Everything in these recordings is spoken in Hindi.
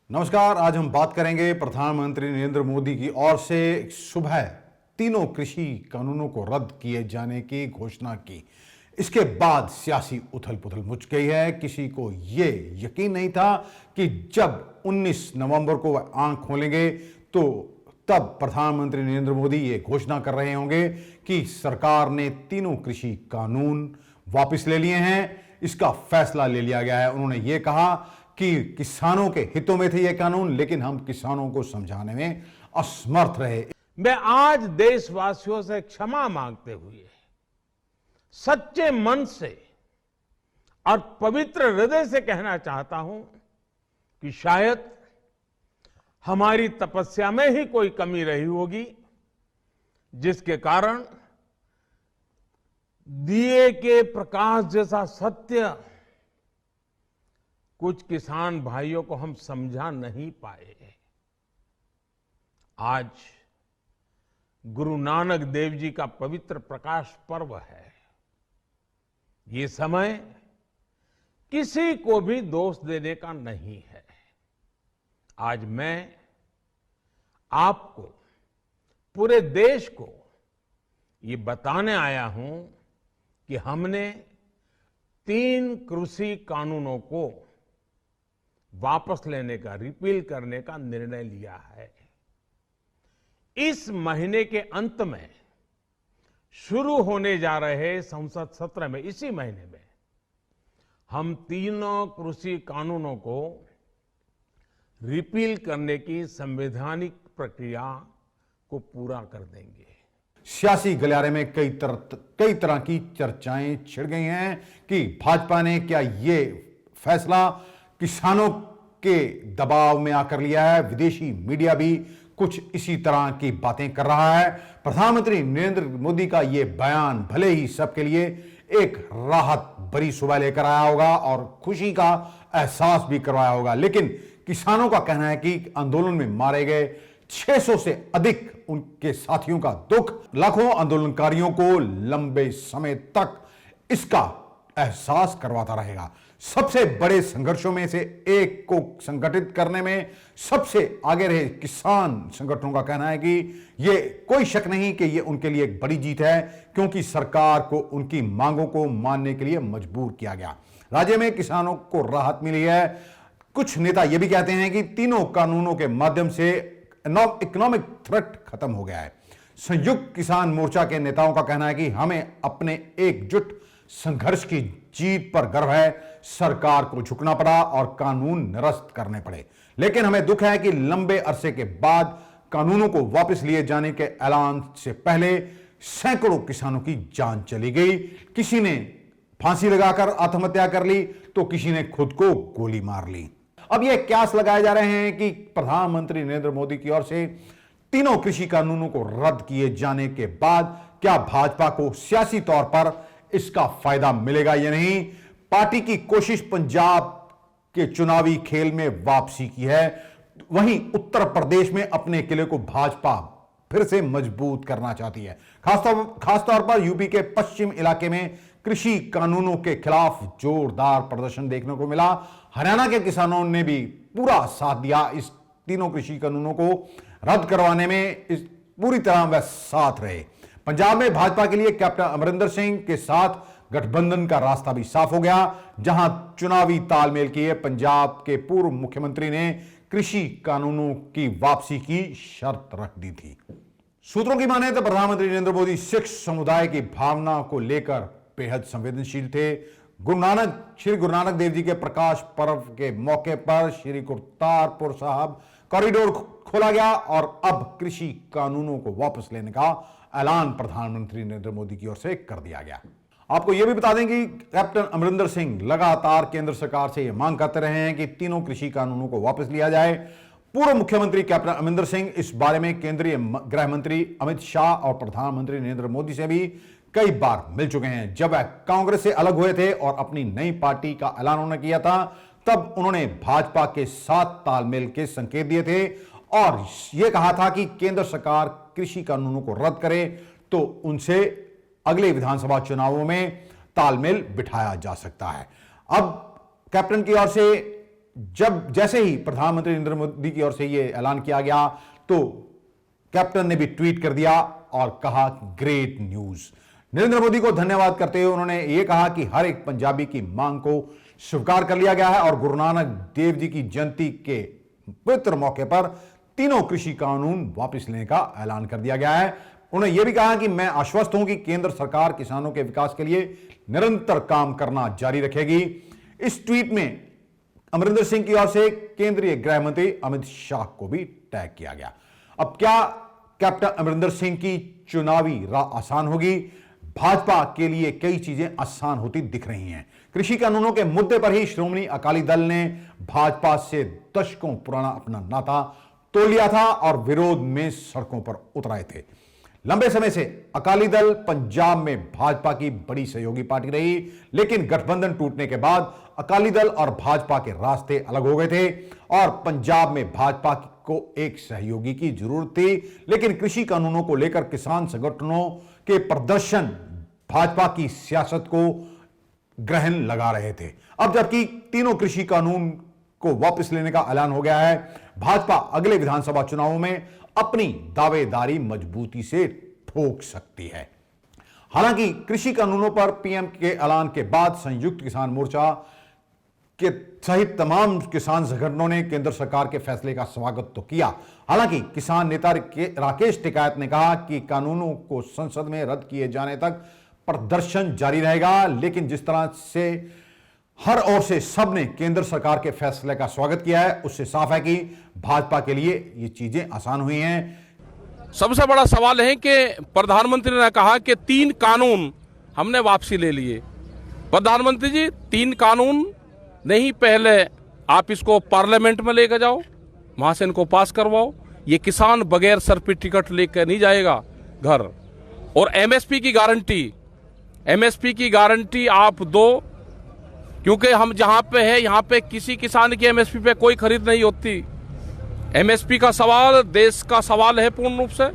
नमस्कार। आज हम बात करेंगे प्रधानमंत्री नरेंद्र मोदी की ओर से सुबह तीनों कृषि कानूनों को रद्द किए जाने की घोषणा की। इसके बाद सियासी उथल पुथल मच गई है। किसी को यह यकीन नहीं था कि जब 19 नवंबर को वह आंख खोलेंगे तो तब प्रधानमंत्री नरेंद्र मोदी ये घोषणा कर रहे होंगे कि सरकार ने तीनों कृषि कानून वापस ले लिए हैं, इसका फैसला ले लिया गया है। उन्होंने ये कहा कि किसानों के हितों में थे ये कानून, लेकिन हम किसानों को समझाने में असमर्थ रहे। मैं आज देशवासियों से क्षमा मांगते हुए सच्चे मन से और पवित्र हृदय से कहना चाहता हूं कि शायद हमारी तपस्या में ही कोई कमी रही होगी, जिसके कारण दिए के प्रकाश जैसा सत्य कुछ किसान भाइयों को हम समझा नहीं पाए। आज गुरु नानक देव जी का पवित्र प्रकाश पर्व है। ये समय किसी को भी दोष देने का नहीं है। आज मैं आपको, पूरे देश को ये बताने आया हूं कि हमने 3 कृषि कानूनों को वापस लेने का, रिपील करने का निर्णय लिया है। इस महीने के अंत में शुरू होने जा रहे संसद सत्र में, इसी महीने में हम तीनों कृषि कानूनों को रिपील करने की संवैधानिक प्रक्रिया को पूरा कर देंगे। सियासी गलियारे में कई तरह की चर्चाएं छिड़ गई हैं कि भाजपा ने क्या ये फैसला किसानों के दबाव में आकर लिया है। विदेशी मीडिया भी कुछ इसी तरह की बातें कर रहा है। प्रधानमंत्री नरेंद्र मोदी का यह बयान भले ही सबके लिए एक राहत भरी सुबह लेकर आया होगा और खुशी का एहसास भी करवाया होगा, लेकिन किसानों का कहना है कि आंदोलन में मारे गए 600 से अधिक उनके साथियों का दुख लाखों आंदोलनकारियों को लंबे समय तक इसका एहसास करवाता रहेगा। सबसे बड़े संघर्षों में से एक को संगठित करने में सबसे आगे रहे किसान संगठनों का कहना है कि यह कोई शक नहीं कि यह उनके लिए एक बड़ी जीत है, क्योंकि सरकार को उनकी मांगों को मानने के लिए मजबूर किया गया। राज्य में किसानों को राहत मिली है। कुछ नेता यह भी कहते हैं कि तीनों कानूनों के माध्यम से इकोनॉमिक थ्रेट खत्म हो गया है। संयुक्त किसान मोर्चा के नेताओं का कहना है कि हमें अपने एकजुट संघर्ष की जीत पर गर्व है। सरकार को झुकना पड़ा और कानून निरस्त करने पड़े, लेकिन हमें दुख है कि लंबे अरसे के बाद कानूनों को वापस लिए जाने के ऐलान से पहले सैकड़ों किसानों की जान चली गई। किसी ने फांसी लगाकर आत्महत्या कर ली तो किसी ने खुद को गोली मार ली। अब यह क्यास लगाए जा रहे हैं कि प्रधानमंत्री नरेंद्र मोदी की ओर से तीनों कृषि कानूनों को रद्द किए जाने के बाद क्या भाजपा को सियासी तौर पर इसका फायदा मिलेगा या नहीं। पार्टी की कोशिश पंजाब के चुनावी खेल में वापसी की है, वहीं उत्तर प्रदेश में अपने किले को भाजपा फिर से मजबूत करना चाहती है। खासतौर पर यूपी के पश्चिम इलाके में कृषि कानूनों के खिलाफ जोरदार प्रदर्शन देखने को मिला। हरियाणा के किसानों ने भी पूरा साथ दिया। इस तीनों कृषि कानूनों को रद्द करवाने में इस पूरी तरह वह साथ रहे। पंजाब में भाजपा के लिए कैप्टन अमरिंदर सिंह के साथ गठबंधन का रास्ता भी साफ हो गया। जहां चुनावी तालमेल किए पंजाब के पूर्व मुख्यमंत्री ने कृषि कानूनों की वापसी की शर्त रख दी थी। सूत्रों की माने तो प्रधानमंत्री नरेंद्र मोदी सिख समुदाय की भावना को लेकर बेहद संवेदनशील थे। श्री गुरु नानक देव जी के प्रकाश पर्व के मौके पर श्री करतारपुर साहब कॉरिडोर खोला गया और अब कृषि कानूनों को वापस लेने का ऐलान प्रधानमंत्री नरेंद्र मोदी की ओर से कर दिया गया। आपको यह भी बता दें कि कैप्टन अमरिंदर सिंह लगातार केंद्र सरकार से यह मांग करते रहे हैं कि तीनों कृषि कानूनों को वापस लिया जाए। पूर्व मुख्यमंत्री कैप्टन अमरिंदर सिंह इस बारे में केंद्रीय गृह मंत्री अमित शाह और प्रधानमंत्री नरेंद्र मोदी से भी कई बार मिल चुके हैं। जब वह कांग्रेस से अलग हुए थे और अपनी नई पार्टी का ऐलान उन्होंने किया था, तब उन्होंने भाजपा के साथ तालमेल के संकेत दिए थे और यह कहा था कि केंद्र सरकार कृषि कानूनों को रद्द करे तो उनसे अगले विधानसभा चुनावों में तालमेल बिठाया जा सकता है। अब कैप्टन की ओर से जब जैसे ही प्रधानमंत्री नरेंद्र मोदी की ओर से यह ऐलान किया गया तो कैप्टन ने भी ट्वीट कर दिया और कहा ग्रेट न्यूज। नरेंद्र मोदी को धन्यवाद करते हुए उन्होंने यह कहा कि हर एक पंजाबी की मांग को स्वीकार कर लिया गया है और गुरु नानक देव जी की जयंती के पवित्र मौके पर तीनों कृषि कानून वापस लेने का ऐलान कर दिया गया है। उन्होंने यह भी कहा कि मैं आश्वस्त हूं कि केंद्र सरकार किसानों के विकास के लिए निरंतर काम करना जारी रखेगी। इस ट्वीट में अमरिंदर सिंह की ओर से केंद्रीय गृह मंत्री अमित शाह को भी टैग किया गया। अब क्या कैप्टन अमरिंदर सिंह की चुनावी राह आसान होगी? भाजपा के लिए कई चीजें आसान होती दिख रही हैं। कृषि कानूनों के मुद्दे पर ही श्रोमणी अकाली दल ने भाजपा से दशकों पुराना अपना नाता तोड़ लिया था और विरोध में सड़कों पर उतर आए थे। लंबे समय से अकाली दल पंजाब में भाजपा की बड़ी सहयोगी पार्टी रही, लेकिन गठबंधन टूटने के बाद अकाली दल और भाजपा के रास्ते अलग हो गए थे और पंजाब में भाजपा को एक सहयोगी की जरूरत थी। लेकिन कृषि कानूनों को लेकर किसान संगठनों के प्रदर्शन भाजपा की सियासत को ग्रहण लगा रहे थे। अब जबकि तीनों कृषि कानून को वापस लेने का ऐलान हो गया है, भाजपा अगले विधानसभा चुनावों में अपनी दावेदारी मजबूती से ठोक सकती है। हालांकि कृषि कानूनों पर पीएम के ऐलान के बाद संयुक्त किसान मोर्चा के सहित तमाम किसान संगठनों ने केंद्र सरकार के फैसले का स्वागत तो किया। हालांकि किसान नेता राकेश टिकैत ने कहा कि कानूनों को संसद में रद्द किए जाने तक प्रदर्शन जारी रहेगा। लेकिन जिस तरह से हर ओर से सबने केंद्र सरकार के फैसले का स्वागत किया है, उससे साफ है कि भाजपा के लिए ये चीजें आसान हुई हैं। सबसे बड़ा सवाल है कि प्रधानमंत्री ने कहा कि 3 कानून हमने वापसी ले लिए। प्रधानमंत्री जी, 3 कानून नहीं, पहले आप इसको पार्लियामेंट में लेकर जाओ, वहां से इनको पास करवाओ। ये किसान बगैर सर पे टिकट लेकर नहीं जाएगा घर। और एमएसपी की गारंटी आप दो, क्योंकि हम जहां पे है यहां पे किसी किसान की एमएसपी पे कोई खरीद नहीं होती। एमएसपी का सवाल देश का सवाल है पूर्ण रूप से,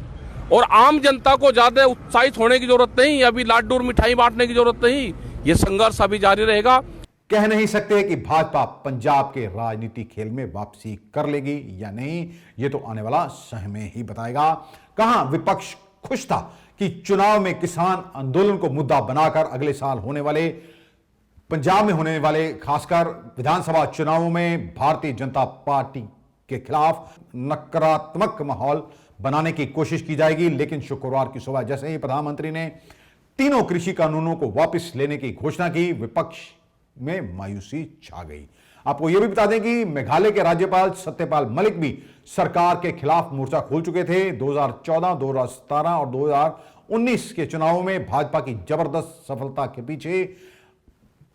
और आम जनता को ज्यादा उत्साहित होने की जरूरत नहीं, अभी लाडू और मिठाई बांटने की जरूरत नहीं। ये संघर्ष अभी जारी रहेगा। कह नहीं सकते कि भाजपा पंजाब के राजनीतिक खेल में वापसी कर लेगी या नहीं, यह तो आने वाला समय ही बताएगा। कहां विपक्ष खुश था कि चुनाव में किसान आंदोलन को मुद्दा बनाकर अगले साल होने वाले पंजाब में होने वाले खासकर विधानसभा चुनावों में भारतीय जनता पार्टी के खिलाफ नकारात्मक माहौल बनाने की कोशिश की जाएगी। लेकिन शुक्रवार की सुबह जैसे ही प्रधानमंत्री ने तीनों कृषि कानूनों को वापस लेने की घोषणा की, विपक्ष में मायूसी छा गई। आपको यह भी बता दें कि मेघालय के राज्यपाल सत्यपाल मलिक भी सरकार के खिलाफ मोर्चा खोल चुके थे। 2014, 2017 और 2019 के चुनावों में भाजपा की जबरदस्त सफलता के पीछे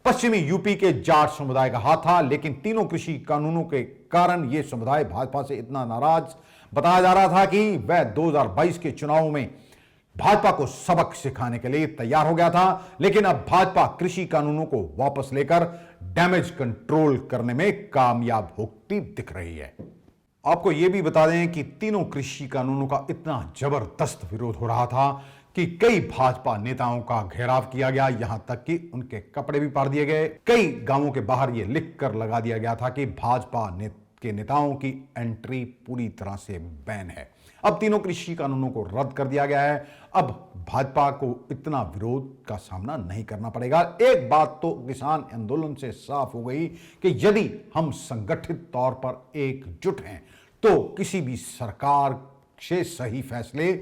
पश्चिमी यूपी के जाट समुदाय का हाथ था। लेकिन तीनों कृषि कानूनों के कारण यह समुदाय भाजपा से इतना नाराज बताया जा रहा था कि वह 2022 के चुनावों में भाजपा को सबक सिखाने के लिए तैयार हो गया था। लेकिन अब भाजपा कृषि कानूनों को वापस लेकर डैमेज कंट्रोल करने में कामयाब होती दिख रही है। आपको यह भी बता दें कि तीनों कृषि कानूनों का इतना जबरदस्त विरोध हो रहा था कि कई भाजपा नेताओं का घेराव किया गया, यहां तक कि उनके कपड़े भी फाड़ दिए गए। कई गांवों के बाहर यह लिखकर लगा दिया गया था कि भाजपा के नेताओं की एंट्री पूरी तरह से बैन है। अब तीनों कृषि कानूनों को रद्द कर दिया गया है। अब भाजपा को इतना विरोध का सामना नहीं करना पड़ेगा। एक बात तो किसान आंदोलन से साफ हो गई कि यदि हम संगठित तौर पर एकजुट हैं तो किसी भी सरकार से सही फैसले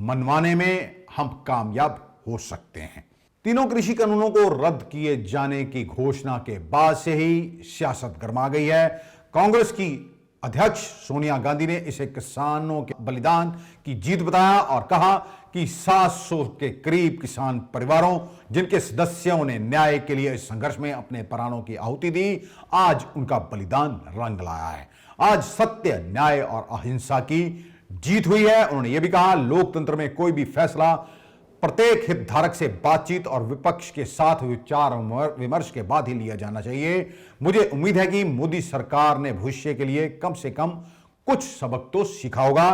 मनवाने में हम कामयाब हो सकते हैं। तीनों कृषि कानूनों को रद्द किए जाने की घोषणा के बाद से ही सियासत गर्मा गई है। कांग्रेस की अध्यक्ष सोनिया गांधी ने इसे किसानों के बलिदान की जीत बताया और कहा कि 700 के करीब किसान परिवारों जिनके सदस्यों ने न्याय के लिए इस संघर्ष में अपने प्राणों की आहुति दी, आज उनका बलिदान रंग लाया है। आज सत्य, न्याय और अहिंसा की जीत हुई है। उन्होंने यह भी कहा, लोकतंत्र में कोई भी फैसला प्रत्येक हितधारक से बातचीत और विपक्ष के साथ विचार विमर्श के बाद ही लिया जाना चाहिए। मुझे उम्मीद है कि मोदी सरकार ने भविष्य के लिए कम से कम कुछ सबक तो सीखा होगा।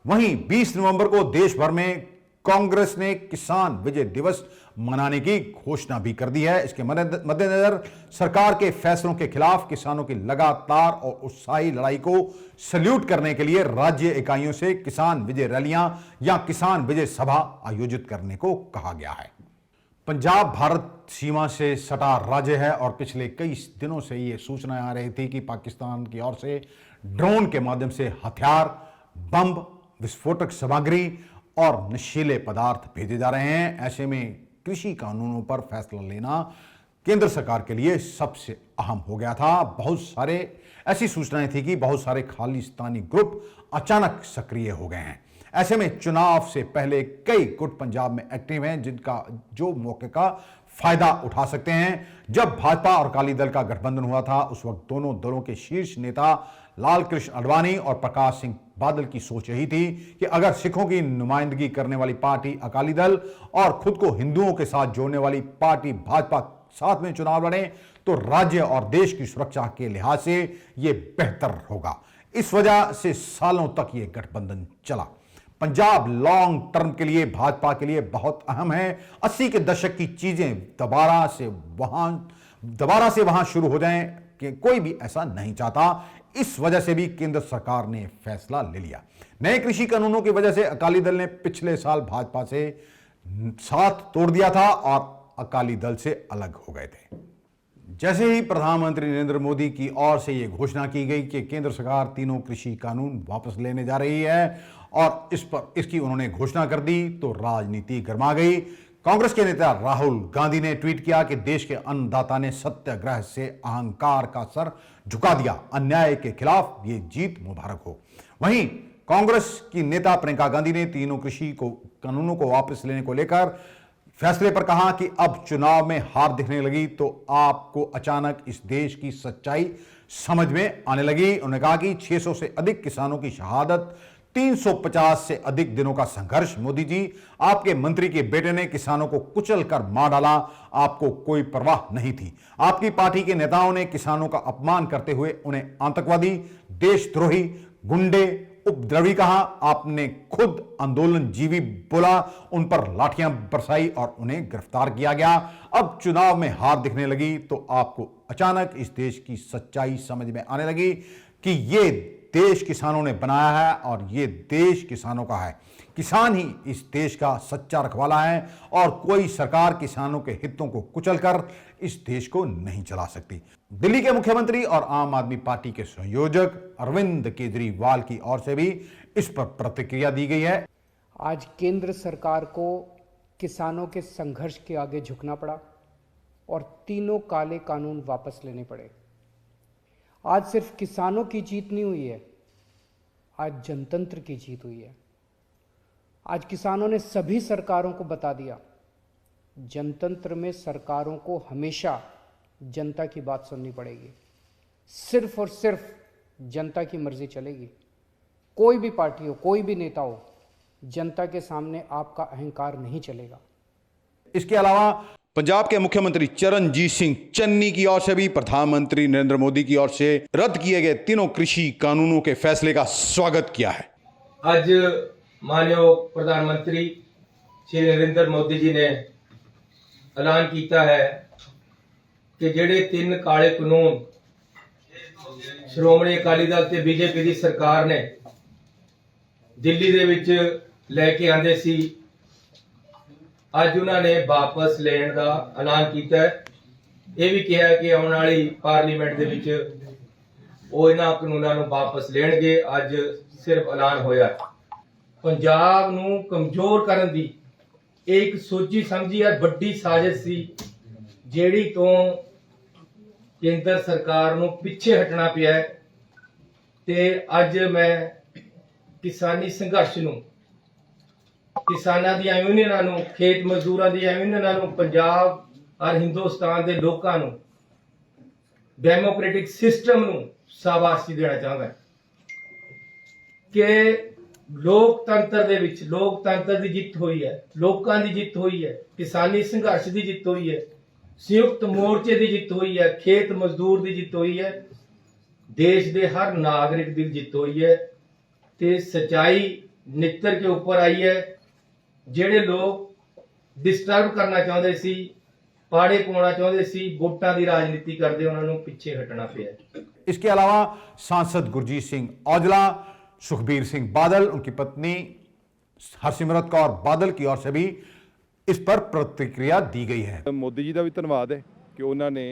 वहीं 20 नवंबर को देश भर में कांग्रेस ने किसान विजय दिवस मनाने की घोषणा भी कर दी है। इसके मद्देनजर सरकार के फैसलों के खिलाफ किसानों की लगातार और उत्साही लड़ाई को सल्यूट करने के लिए राज्य इकाइयों से किसान विजय रैलियां या किसान विजय सभा आयोजित करने को कहा गया है। पंजाब भारत सीमा से सटा राज्य है और पिछले कई दिनों से ये सूचनाएं आ रही थी कि पाकिस्तान की ओर से ड्रोन के माध्यम से हथियार, बम, विस्फोटक सामग्री और नशीले पदार्थ भेजे जा रहे हैं। ऐसे में कृषि कानूनों पर फैसला लेना केंद्र सरकार के लिए सबसे अहम हो गया था। बहुत सारे ऐसी सूचनाएं थी कि बहुत सारे खालिस्तानी ग्रुप अचानक सक्रिय हो गए हैं। ऐसे में चुनाव से पहले कई गुट पंजाब में एक्टिव हैं जिनका जो मौके का फायदा उठा सकते हैं। जब भाजपा और अकाली दल का गठबंधन हुआ था उस वक्त दोनों दलों के शीर्ष नेता लाल कृष्ण आडवाणी और प्रकाश सिंह बादल की सोच यही थी कि अगर सिखों की नुमाइंदगी करने वाली पार्टी अकाली दल और खुद को हिंदुओं के साथ जोड़ने वाली पार्टी भाजपा साथ में चुनाव लड़ें तो राज्य और देश की सुरक्षा के लिहाज से यह बेहतर होगा। इस वजह से सालों तक यह गठबंधन चला। पंजाब लॉन्ग टर्म के लिए भाजपा के लिए बहुत अहम है। 80 के दशक की चीजें दोबारा से वहां शुरू हो जाएं कि कोई भी ऐसा नहीं चाहता। इस वजह से भी केंद्र सरकार ने फैसला ले लिया। नए कृषि कानूनों की वजह से अकाली दल ने पिछले साल भाजपा से साथ तोड़ दिया था और अकाली दल से अलग हो गए थे। जैसे ही प्रधानमंत्री नरेंद्र मोदी की ओर से यह घोषणा की गई कि केंद्र सरकार तीनों कृषि कानून वापस लेने जा रही है और इसकी उन्होंने घोषणा कर दी तो राजनीति गर्मा गई। कांग्रेस के नेता राहुल गांधी ने ट्वीट किया कि देश के अन्नदाता ने सत्याग्रह से अहंकार का सर झुका दिया। अन्याय के खिलाफ ये जीत मुबारक हो। वहीं कांग्रेस की नेता प्रियंका गांधी ने तीनों कृषि कानूनों को वापस लेने को लेकर फैसले पर कहा कि अब चुनाव में हार दिखने लगी तो आपको अचानक इस देश की सच्चाई समझ में आने लगी। उन्होंने कहा कि 600 से अधिक किसानों की शहादत, 350 से अधिक दिनों का संघर्ष। मोदी जी, आपके मंत्री के बेटे ने किसानों को कुचल कर मार डाला, आपको कोई परवाह नहीं थी। आपकी पार्टी के नेताओं ने किसानों का अपमान करते हुए उन्हें आतंकवादी, देशद्रोही, गुंडे, उपद्रवी कहा। आपने खुद आंदोलनजीवी बोला, उन पर लाठियां बरसाई और उन्हें गिरफ्तार किया गया। अब चुनाव में हार दिखने लगी तो आपको अचानक इस देश की सच्चाई समझ में आने लगी कि ये देश किसानों ने बनाया है और ये देश किसानों का है। किसान ही इस देश का सच्चा रखवाला है और कोई सरकार किसानों के हितों को कुचलकर इस देश को नहीं चला सकती। दिल्ली के मुख्यमंत्री और आम आदमी पार्टी के संयोजक अरविंद केजरीवाल की ओर से भी इस पर प्रतिक्रिया दी गई है। आज केंद्र सरकार को किसानों के संघर्ष के आगे झुकना पड़ा और तीनों काले कानून वापस लेने पड़े। आज सिर्फ किसानों की जीत नहीं हुई है, आज जनतंत्र की जीत हुई है। आज किसानों ने सभी सरकारों को बता दिया, जनतंत्र में सरकारों को हमेशा जनता की बात सुननी पड़ेगी। सिर्फ और सिर्फ जनता की मर्जी चलेगी। कोई भी पार्टी हो, कोई भी नेता हो, जनता के सामने आपका अहंकार नहीं चलेगा। इसके अलावा पंजाब के मुख्यमंत्री चरणजीत सिंह चन्नी की ओर से भी प्रधानमंत्री नरेंद्र मोदी की ओर से रद्द किए गए तीनों कृषि कानूनों के फैसले का स्वागत किया है। आज माननीय प्रधानमंत्री श्री नरेंद्र मोदी जी ने ऐलान किया है कि ਜਿਹੜੇ तीन काले कानून श्रोमणी अकाली दल ते बीजेपी की सरकार ने दिल्ली दे विच लेके आंदे सी, ਅੱਜ ਉਹਨਾਂ ਨੇ ਵਾਪਸ ਲੈਣ ਦਾ ਐਲਾਨ ਕੀਤਾ ਹੈ। ਇਹ ਵੀ ਕਿਹਾ ਕਿ ਆਉਣ ਵਾਲੀ ਪਾਰਲੀਮੈਂਟ ਦੇ ਵਿੱਚ ਉਹ ਇਹਨਾਂ ਕਾਨੂੰਨਾਂ ਨੂੰ ਵਾਪਸ ਲੈਣਗੇ। ਅੱਜ ਸਿਰਫ ਐਲਾਨ ਹੋਇਆ। ਪੰਜਾਬ ਨੂੰ ਕਮਜ਼ੋਰ ਕਰਨ ਦੀ ਇੱਕ ਸੋਚੀ ਸਮਝੀ ਹੈ ਵੱਡੀ ਸਾਜ਼ਿਸ਼ ਸੀ, ਜਿਹੜੀ ਤੋਂ ਕੇਂਦਰ ਸਰਕਾਰ ਨੂੰ ਪਿੱਛੇ ਹਟਣਾ ਪਿਆ ਹੈ। ਤੇ ਅੱਜ ਮੈਂ ਕਿਸਾਨੀ ਸੰਘਰਸ਼ ਨੂੰ, ਕਿਸਾਨਾਂ ਦੀਆਂ ਯੂਨੀਅਨਾਂ ਨੂੰ, ਖੇਤ ਮਜ਼ਦੂਰਾਂ ਦੀਆਂ ਯੂਨੀਅਨਾਂ ਨੂੰ, ਪੰਜਾਬ ਔਰ ਹਿੰਦੁਸਤਾਨ ਦੇ ਲੋਕਾਂ ਨੂੰ, ਡੈਮੋਕ੍ਰੈਟਿਕ ਸਿਸਟਮ ਨੂੰ ਸ਼ਾਬਾਸ਼ੀ ਦੇਣਾ ਚਾਹੁੰਦਾ ਕਿ ਲੋਕਤੰਤਰ ਦੇ ਵਿੱਚ ਲੋਕਤੰਤਰ ਦੀ ਜਿੱਤ ਹੋਈ ਹੈ, ਲੋਕਾਂ ਦੀ ਜਿੱਤ ਹੋਈ ਹੈ, ਕਿਸਾਨੀ ਸੰਘਰਸ਼ ਦੀ ਜਿੱਤ ਹੋਈ ਹੈ, ਸੰਯੁਕਤ ਮੋਰਚੇ ਦੀ ਜਿੱਤ ਹੋਈ ਹੈ, ਖੇਤ ਮਜ਼ਦੂਰ ਦੀ ਜਿੱਤ ਹੋਈ ਹੈ, देश ਦੇ हर नागरिक ਦੀ ਜਿੱਤ ਹੋਈ ਹੈ। ਤੇ ਸਚਾਈ नितर के ऊपर आई है। ਜਿਹੜੇ लोग ਡਿਸਟਰਬ ਕਰਨਾ ਚਾਹੁੰਦੇ ਸੀ, ਪਾੜੇ ਪਾਉਣਾ ਚਾਹੁੰਦੇ ਸੀ, ਵੋਟਾਂ ਦੀ ਰਾਜਨੀਤੀ ਕਰਦੇ ਉਹਨਾਂ ਨੂੰ ਪਿੱਛੇ ਹਟਣਾ ਪਿਆ। इसके अलावा सांसद गुरजीत सिंह औजला, सुखबीर सिंह बादल, उनकी पत्नी हरसिमरत कौर बादल की ओर से भी इस पर प्रतिक्रिया दी गई है। ਮੋਦੀ ਜੀ ਦਾ ਵੀ ਧੰਨਵਾਦ ਹੈ ਕਿ ਉਹਨਾਂ ਨੇ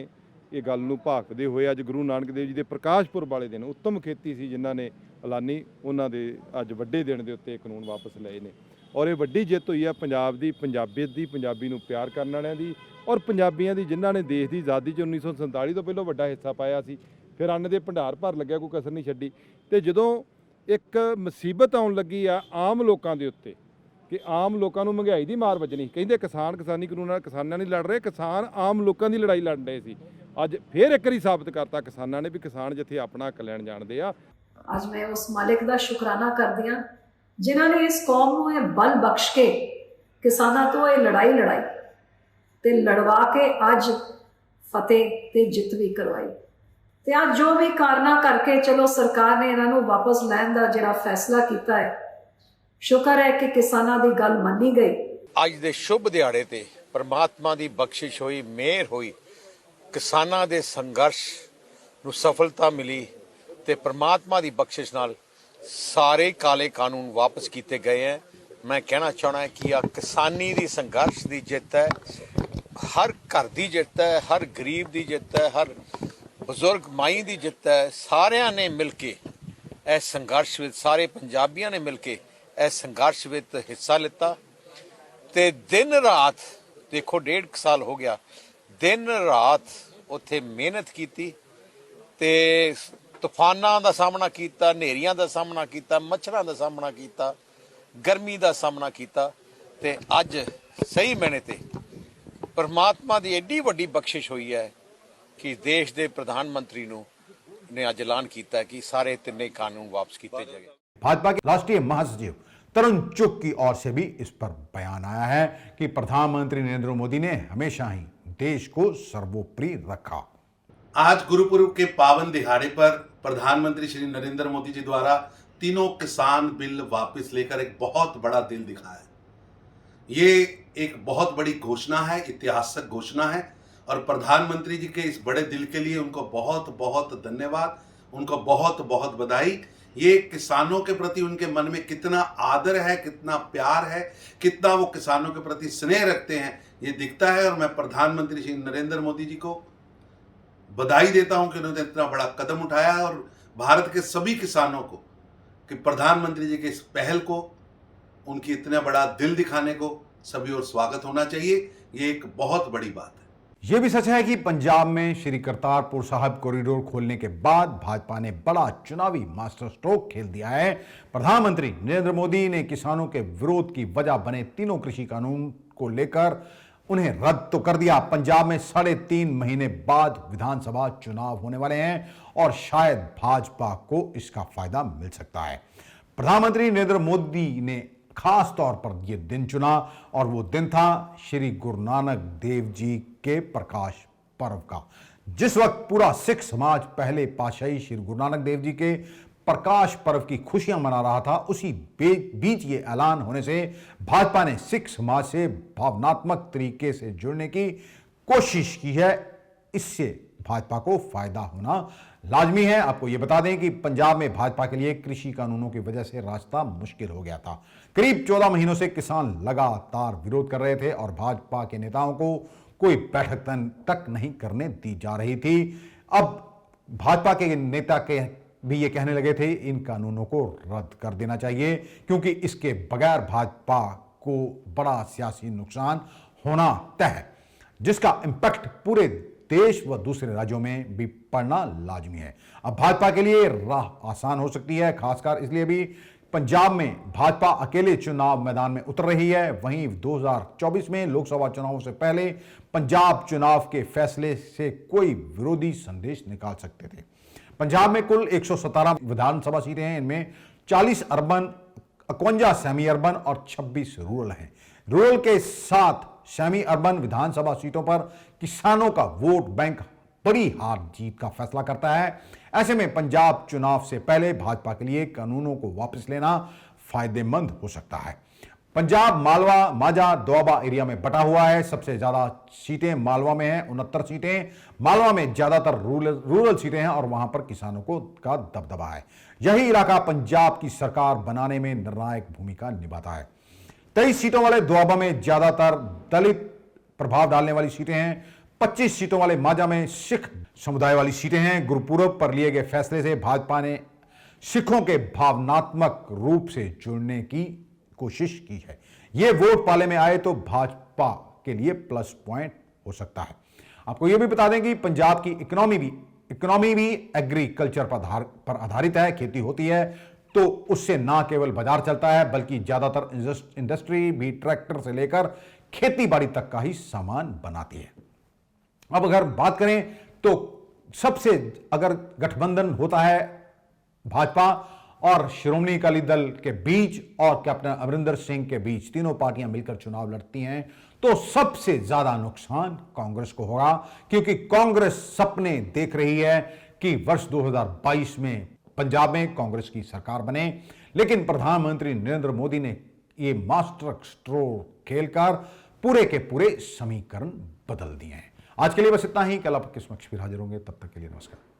ਇਹ ਗੱਲ ਨੂੰ ਭਾਕਦੇ ਹੋਏ ਅੱਜ ਗੁਰੂ ਨਾਨਕ ਦੇਵ ਜੀ ਦੇ ਪ੍ਰਕਾਸ਼ ਪੁਰਬ ਵਾਲੇ ਦਿਨ ਉੱਤਮ ਖੇਤੀ ਸੀ ਜਿਨ੍ਹਾਂ ਨੇ ਐਲਾਨੀ, ਉਹਨਾਂ ਦੇ ਅੱਜ ਵੱਡੇ ਦਿਨ ਦੇ ਉੱਤੇ ਕਾਨੂੰਨ ਵਾਪਸ ਲਏ ਨੇ ਔਰ ਇਹ ਵੱਡੀ ਜਿੱਤ ਹੋਈ ਹੈ ਪੰਜਾਬ ਦੀ, ਪੰਜਾਬੀਅਤ ਦੀ, ਪੰਜਾਬੀ ਨੂੰ ਪਿਆਰ ਕਰਨ ਵਾਲਿਆਂ ਦੀ ਔਰ ਪੰਜਾਬੀਆਂ ਦੀ ਜਿਨ੍ਹਾਂ ਨੇ ਦੇਸ਼ ਦੀ ਆਜ਼ਾਦੀ 'ਚ 1947 ਤੋਂ ਪਹਿਲਾਂ ਵੱਡਾ ਹਿੱਸਾ ਪਾਇਆ ਸੀ। ਫਿਰ ਅੰਨ ਦੇ ਭੰਡਾਰ ਭਰ ਲੱਗਿਆ, ਕੋਈ ਕਸਰ ਨਹੀਂ ਛੱਡੀ। ਤੇ ਜਦੋਂ ਇੱਕ ਮੁਸੀਬਤ ਆਉਣ ਲੱਗੀ ਆ ਆਮ ਲੋਕਾਂ ਦੇ ਉੱਤੇ ਕਿ ਆਮ ਲੋਕਾਂ ਨੂੰ ਮਹਿੰਗਾਈ ਦੀ ਮਾਰ ਵੱਜਣੀ, ਕਹਿੰਦੇ ਕਿਸਾਨੀ ਕਾਨੂੰਨ ਨਾਲ ਕਿਸਾਨਾਂ ਨਹੀਂ ਲੜ ਰਹੇ, ਕਿਸਾਨ ਆਮ ਲੋਕਾਂ ਦੀ ਲੜਾਈ ਲੜ ਰਹੇ ਸੀ। ਅੱਜ ਫਿਰ ਇੱਕ ਵਾਰੀ ਸਾਬਤ ਕਰਤਾ ਕਿਸਾਨਾਂ ਨੇ ਵੀ ਕਿਸਾਨ ਜਿੱਥੇ ਆਪਣਾ ਹੱਕ ਲੈਣ ਜਾਣਦੇ ਆ। ਅੱਜ ਮੈਂ ਉਸ ਮਾਲਿਕ ਦਾ ਸ਼ੁਕਰਾਨਾ ਕਰਦੀ ਹਾਂ ਜਿਨ੍ਹਾਂ ਨੇ ਇਸ ਕੌਮ ਨੂੰ ਇਹ ਬਲ ਬਖਸ਼ ਕੇ ਕਿਸਾਨਾਂ ਤੋਂ ਇਹ ਲੜਾਈ ਲੜਾਈ ਤੇ ਲੜਵਾ ਕੇ ਅੱਜ ਫਤਿਹ ਤੇ ਜਿੱਤ ਵੀ ਕਰਵਾਈ। ਤੇ ਅੱਜ ਜੋ ਵੀ ਕਾਰਨਾ ਕਰਕੇ ਚਲੋ ਸਰਕਾਰ ਨੇ ਇਹਨਾਂ ਨੂੰ ਵਾਪਸ ਲੈਣ ਦਾ ਜਿਹੜਾ ਫੈਸਲਾ ਕੀਤਾ ਹੈ, ਸ਼ੁਕਰ ਹੈ ਕਿ ਕਿਸਾਨਾਂ ਦੀ ਗੱਲ ਮੰਨੀ ਗਈ। ਅੱਜ ਦੇ ਸ਼ੁਭ ਦਿਹਾੜੇ ਤੇ ਪਰਮਾਤਮਾ ਦੀ ਬਖਸ਼ਿਸ਼ ਹੋਈ, ਮਿਹਰ ਹੋਈ, ਕਿਸਾਨਾਂ ਦੇ ਸੰਘਰਸ਼ ਨੂੰ ਸਫਲਤਾ ਮਿਲੀ ਤੇ ਪਰਮਾਤਮਾ ਦੀ ਬਖਸ਼ਿਸ਼ ਨਾਲ ਸਾਰੇ ਕਾਲੇ ਕਾਨੂੰਨ ਵਾਪਸ ਕੀਤੇ ਗਏ ਹੈ। ਮੈਂ ਕਹਿਣਾ ਚਾਹਣਾ ਕਿ ਆ ਕਿਸਾਨੀ ਦੀ ਸੰਘਰਸ਼ ਦੀ ਜਿੱਤ ਹੈ, ਹਰ ਘਰ ਦੀ ਜਿੱਤ ਹੈ, ਹਰ ਗਰੀਬ ਦੀ ਜਿੱਤ ਹੈ, ਹਰ ਬਜ਼ੁਰਗ ਮਾਈ ਦੀ ਜਿੱਤ ਹੈ। ਸਾਰਿਆਂ ਨੇ ਮਿਲ ਕੇ ਇਸ ਸੰਘਰਸ਼ ਵਿੱਚ, ਸਾਰੇ ਪੰਜਾਬੀਆਂ ਨੇ ਮਿਲ ਕੇ ਇਸ ਸੰਘਰਸ਼ ਵਿੱਚ ਹਿੱਸਾ ਲਿੱਤਾ ਤੇ ਦਿਨ ਰਾਤ, ਦੇਖੋ 1.5 ਸਾਲ ਹੋ ਗਿਆ, ਦਿਨ ਰਾਤ ਉੱਥੇ ਮਿਹਨਤ ਕੀਤੀ ਤੇ ਤੂਫਾਨਾਂ ਦਾ ਸਾਹਮਣਾ ਕੀਤਾ, ਹਨੇਰੀਆਂ ਦਾ ਸਾਹਮਣਾ ਕੀਤਾ, ਮੱਛਰਾਂ ਦਾ ਸਾਹਮਣਾ ਕੀਤਾ, ਗਰਮੀ ਦਾ ਸਾਹਮਣਾ ਕੀਤਾ ਤੇ ਅੱਜ ਸਹੀ ਮਾਇਨੇ ਤੇ ਪਰਮਾਤਮਾ ਦੀ ਐਡੀ ਵੱਡੀ ਬਖਸ਼ਿਸ਼ ਹੋਈ ਹੈ कि देश के प्रधानमंत्री ने आज ऐलान किया कि सारे तीन कानून वापस किए जाएंगे। भाजपा के राष्ट्रीय महासचिव तरुण चुग की ओर से भी इस पर बयान आया है कि प्रधानमंत्री नरेंद्र मोदी ने हमेशा ही देश को सर्वोपरि रखा। आज गुरु पूर्व के पावन दिहाड़े पर प्रधानमंत्री श्री नरेंद्र मोदी जी द्वारा तीनों किसान बिल वापस लेकर एक बहुत बड़ा दिल दिखाया। ये एक बहुत बड़ी घोषणा है, ऐतिहासिक घोषणा है और प्रधानमंत्री जी के इस बड़े दिल के लिए उनको बहुत बहुत धन्यवाद, उनको बहुत बहुत बधाई। ये किसानों के प्रति उनके मन में कितना आदर है, कितना प्यार है, कितना वो किसानों के प्रति स्नेह रखते हैं, ये दिखता है। और मैं प्रधानमंत्री श्री नरेंद्र मोदी जी को बधाई देता हूं कि उन्होंने इतना बड़ा कदम उठाया है और भारत के सभी किसानों को कि प्रधानमंत्री जी के इस पहल को, उनकी इतना बड़ा दिल दिखाने को सभी और स्वागत होना चाहिए। ये एक बहुत बड़ी बात है। यह भी सच है कि पंजाब में श्री करतारपुर साहिब कॉरिडोर खोलने के बाद भाजपा ने बड़ा चुनावी मास्टर स्ट्रोक खेल दिया है। प्रधानमंत्री नरेंद्र मोदी ने किसानों के विरोध की वजह बने तीनों कृषि कानून को लेकर उन्हें रद्द तो कर दिया। पंजाब में 3.5 महीने बाद विधानसभा चुनाव होने वाले हैं और शायद भाजपा को इसका फायदा मिल सकता है। प्रधानमंत्री नरेंद्र मोदी ने खास तौर पर यह दिन चुना और वो दिन था श्री गुरु नानक देव जी के प्रकाश पर्व का। जिस वक्त पूरा सिख समाज पहले पातशाही श्री गुरु नानक देव जी के प्रकाश पर्व की खुशियां मना रहा था, उसी बीच ये ऐलान होने से भाजपा ने सिख समाज से भावनात्मक तरीके से जुड़ने की कोशिश की है। इससे भाजपा को फायदा होना लाजमी है। आपको यह बता दें कि पंजाब में भाजपा के लिए कृषि कानूनों की वजह से रास्ता मुश्किल हो गया था। करीब 14 महीनों से किसान लगातार विरोध कर रहे थे और भाजपा के नेताओं को कोई बैठक तक नहीं करने दी जा रही थी। अब भाजपा के नेता के भी ये कहने लगे थे इन कानूनों को रद्द कर देना चाहिए, क्योंकि इसके बगैर भाजपा को बड़ा सियासी नुकसान होना तय है, जिसका इंपैक्ट पूरे देश व दूसरे राज्यों में भी पड़ना लाजमी है। अब भाजपा के लिए राह आसान हो सकती है, खासकर इसलिए भी पंजाब में भाजपा अकेले चुनाव मैदान में उतर रही है। वहीं 2024 में लोकसभा चुनावों से पहले पंजाब चुनाव के फैसले से कोई विरोधी संदेश निकाल सकते थे। पंजाब में कुल 117 विधानसभा सीटें हैं। इनमें 40 अर्बन, 51 सेमी अर्बन और 26 रूरल हैं। रूरल के साथ सेमी अर्बन विधानसभा सीटों पर किसानों का वोट बैंक बड़ी हार जीत का फैसला करता है। ऐसे में पंजाब चुनाव से पहले भाजपा के लिए कानूनों को वापस लेना फायदेमंद हो सकता है। पंजाब मालवा माझा दोआबा एरिया में बटा हुआ है। सबसे ज्यादा सीटें मालवा में हैं, 69 सीटें। मालवा में ज्यादातर रूरल सीटें हैं और वहां पर किसानों को का दबदबा है। यही इलाका पंजाब की सरकार बनाने में निर्णायक भूमिका निभाता है। 23 सीटों वाले दोआबा में ज्यादातर दलित प्रभाव डालने वाली सीटें हैं। 25 सीटों वाले माझा में सिख समुदाय वाली सीटें हैं। गुरुपुरब पर लिए गए फैसले से भाजपा ने सिखों के भावनात्मक रूप से जुड़ने की कोशिश की है। यह वोट पाले में आए तो भाजपा के लिए प्लस पॉइंट हो सकता है। आपको यह भी बता दें कि पंजाब की इकोनॉमी भी एग्रीकल्चर पर आधारित है। खेती होती है तो उससे ना केवल बाजार चलता है बल्कि ज्यादातर इंडस्ट्री भी ट्रैक्टर से लेकर खेती बाड़ी तक का ही सामान बनाती है। अब अगर बात करें तो सबसे अगर गठबंधन होता है भाजपा और श्रोमणी अकाली दल के बीच और कैप्टन अमरिंदर सिंह के बीच, तीनों पार्टियां मिलकर चुनाव लड़ती हैं, तो सबसे ज्यादा नुकसान कांग्रेस को होगा, क्योंकि कांग्रेस सपने देख रही है कि वर्ष 2022 में पंजाब में कांग्रेस की सरकार बने। लेकिन प्रधानमंत्री नरेंद्र मोदी ने ये मास्टर स्ट्रोक खेलकर पूरे के पूरे समीकरण बदल दिए हैं। आज के लिए बस इतना ही। कल आपके समक्ष फिर हाजिर होंगे, तब तक के लिए नमस्कार।